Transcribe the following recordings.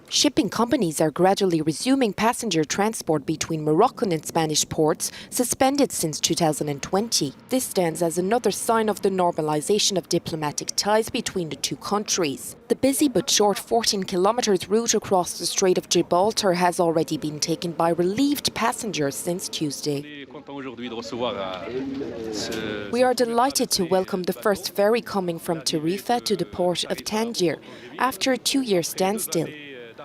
Shipping companies are gradually resuming passenger transport between Moroccan and Spanish ports, suspended since 2020. This stands as another sign of the normalization of diplomatic ties between the two countries. The busy but short 14 kilometers route across the Strait of Gibraltar has already been taken by relieved passengers since Tuesday. We are delighted to welcome the first ferry coming from Tarifa to the port of Tangier after a 2-year standstill.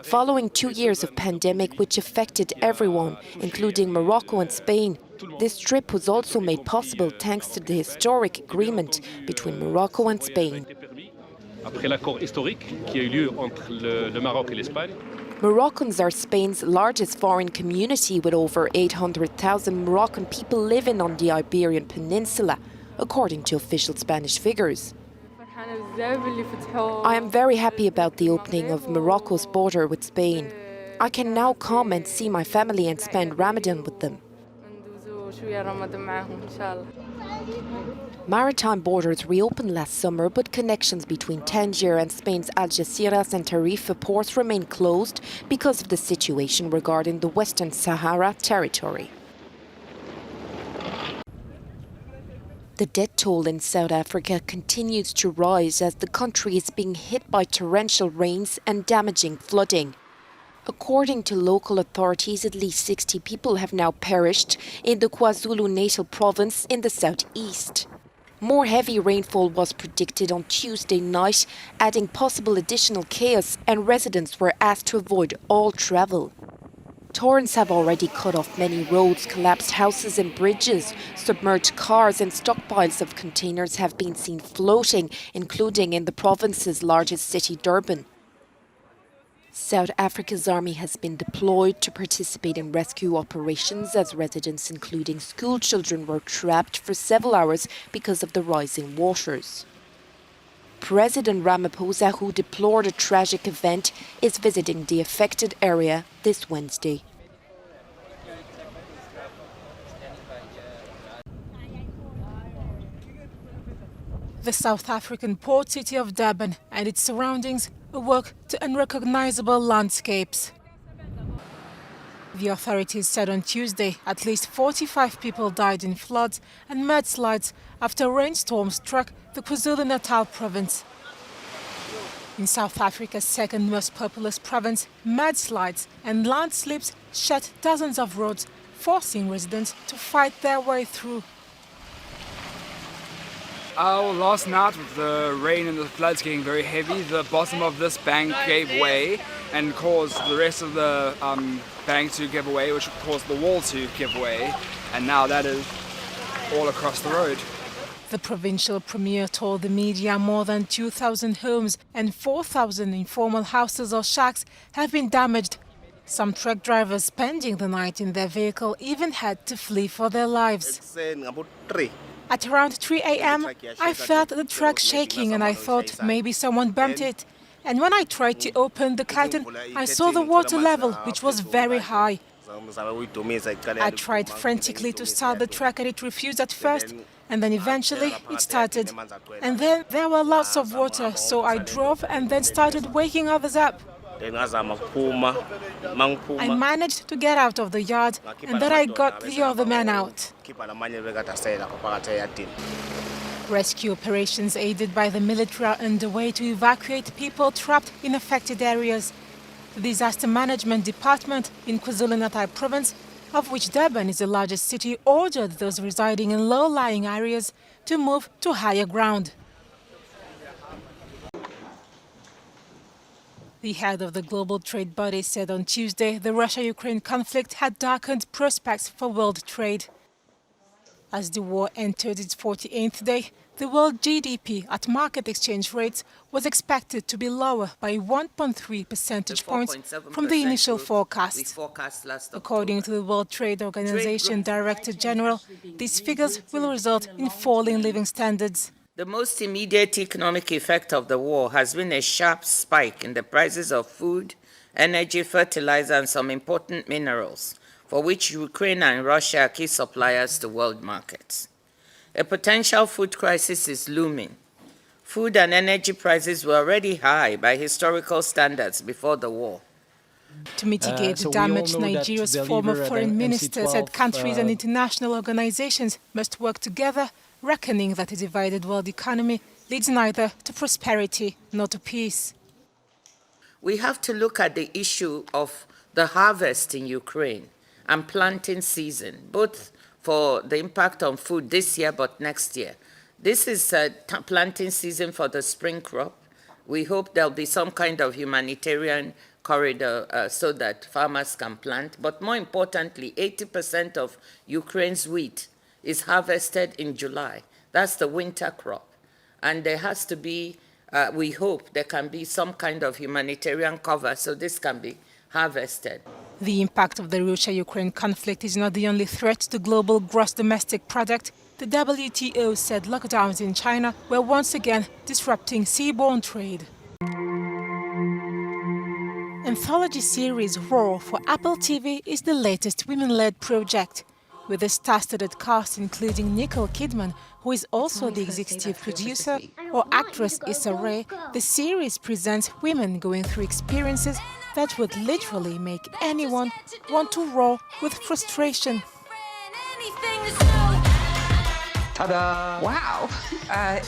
Following 2 years of pandemic which affected everyone, including Morocco and Spain, this trip was also made possible thanks to the historic agreement between Morocco and Spain. Moroccans are Spain's largest foreign community, with over 800,000 Moroccan people living on the Iberian Peninsula, according to official Spanish figures. I am very happy about the opening of Morocco's border with Spain. I can now come and see my family and spend Ramadan with them. Maritime borders reopened last summer, but connections between Tangier and Spain's Algeciras and Tarifa ports remain closed because of the situation regarding the Western Sahara territory. The death toll in South Africa continues to rise as the country is being hit by torrential rains and damaging flooding. According to local authorities, at least 60 people have now perished in the KwaZulu-Natal province in the southeast. More heavy rainfall was predicted on Tuesday night, adding possible additional chaos, and residents were asked to avoid all travel. Torrents have already cut off many roads, collapsed houses and bridges, submerged cars, and stockpiles of containers have been seen floating, including in the province's largest city, Durban. South Africa's army has been deployed to participate in rescue operations as residents, including school children, were trapped for several hours because of the rising waters. President Ramaphosa, who deplored a tragic event, is visiting the affected area this Wednesday. The South African port city of Durban and its surroundings awoke to unrecognizable landscapes. The authorities said on Tuesday at least 45 people died in floods and mudslides after rainstorms struck the KwaZulu-Natal province. In South Africa's second most populous province, mudslides and landslips shut dozens of roads, forcing residents to fight their way through. Last night, with the rain and the floods getting very heavy, the bottom of this bank gave way and caused the rest of the bank to give away, which caused the wall to give way, and now that is all across the road. The provincial premier told the media more than 2,000 homes and 4,000 informal houses or shacks have been damaged. Some truck drivers spending the night in their vehicle even had to flee for their lives. At around 3 a.m., I felt the truck shaking and I thought maybe someone bumped it. And when I tried to open the curtain, I saw the water level, which was very high. I tried frantically to start the truck and it refused at first. And then eventually it started. And then there were lots of water, so I drove and then started waking others up. I managed to get out of the yard and then I got the other man out. Rescue operations aided by the military are underway to evacuate people trapped in affected areas. The Disaster Management Department in KwaZulu-Natal province, of which Durban is the largest city, ordered those residing in low-lying areas to move to higher ground. The head of the global trade body said on Tuesday the Russia-Ukraine conflict had darkened prospects for world trade. As the war entered its 48th day, the world GDP at market exchange rates was expected to be lower by 1.3 percentage points from the initial forecast. According to the World Trade Organization Director General, these figures will result in falling living standards. The most immediate economic effect of the war has been a sharp spike in the prices of food, energy, fertilizer, and some important minerals, for which Ukraine and Russia are key suppliers to world markets. A potential food crisis is looming. Food and energy prices were already high by historical standards before the war. To mitigate the damage, Nigeria's former foreign minister said countries and international organizations must work together, reckoning that a divided world economy leads neither to prosperity nor to peace. We have to look at the issue of the harvest in Ukraine and planting season, both for the impact on food this year but next year. This is planting season for the spring crop. We hope there'll be some kind of humanitarian corridor so that farmers can plant. But more importantly, 80% of Ukraine's wheat is harvested in July. That's the winter crop. And there has to be, we hope there can be some kind of humanitarian cover so this can be harvested. The impact of the Russia-Ukraine conflict is not the only threat to global gross domestic product. The WTO said lockdowns in China were once again disrupting seaborne trade. Anthology series Raw for Apple TV is the latest women-led project, with a star-studded cast including Nicole Kidman, who is also the executive producer, or actress Issa Rae. The series presents women going through experiences that would literally make anyone want to roar with frustration. Ta-da! Wow.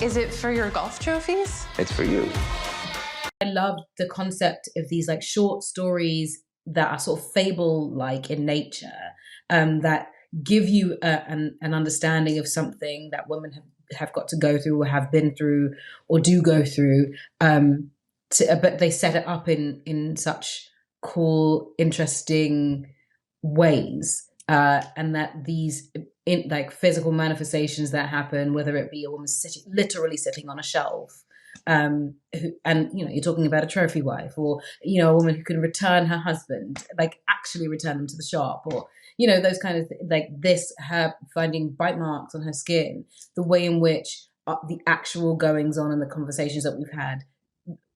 Is it for your golf trophies? It's for you. I love the concept of these like short stories that are sort of fable-like in nature, that give you an understanding of something that women have got to go through or have been through or do go through, but they set it up in such cool, interesting ways, and that these like physical manifestations that happen, whether it be a woman literally sitting on a shelf, and you're talking about a trophy wife, or a woman who can return her husband, like actually return him to the shop, or those kind of like this, her finding bite marks on her skin, the way in which the actual goings on and the conversations that we've had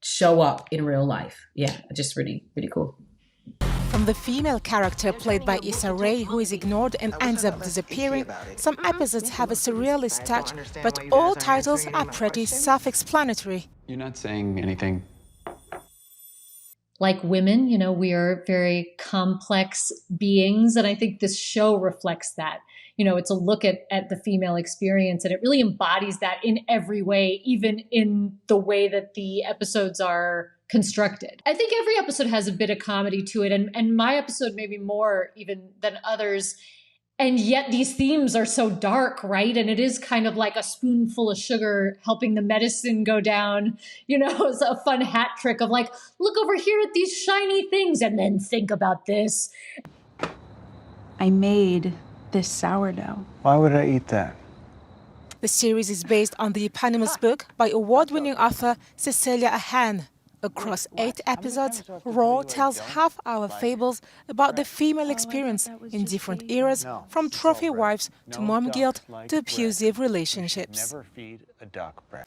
show up in real life. Yeah, just really, really cool. From the female character played by Issa Rae, who is ignored and ends up disappearing, some episodes have a surrealist touch, but all titles are pretty self-explanatory. You're not saying anything. Like women, we are very complex beings, and I think this show reflects that. It's a look at the female experience, and it really embodies that in every way, even in the way that the episodes are constructed. I think every episode has a bit of comedy to it, and my episode maybe more even than others. And yet these themes are so dark, right? And it is kind of like a spoonful of sugar helping the medicine go down. It's a fun hat trick of like, look over here at these shiny things and then think about this. I made this sourdough. Why would I eat that? The series is based on the eponymous book by award-winning author Cecilia Ahern. Across 8 episodes, Raw tells half-hour fables about the female experience in different eras, from trophy wives to mom guilt to abusive relationships. Never feed a duck bread.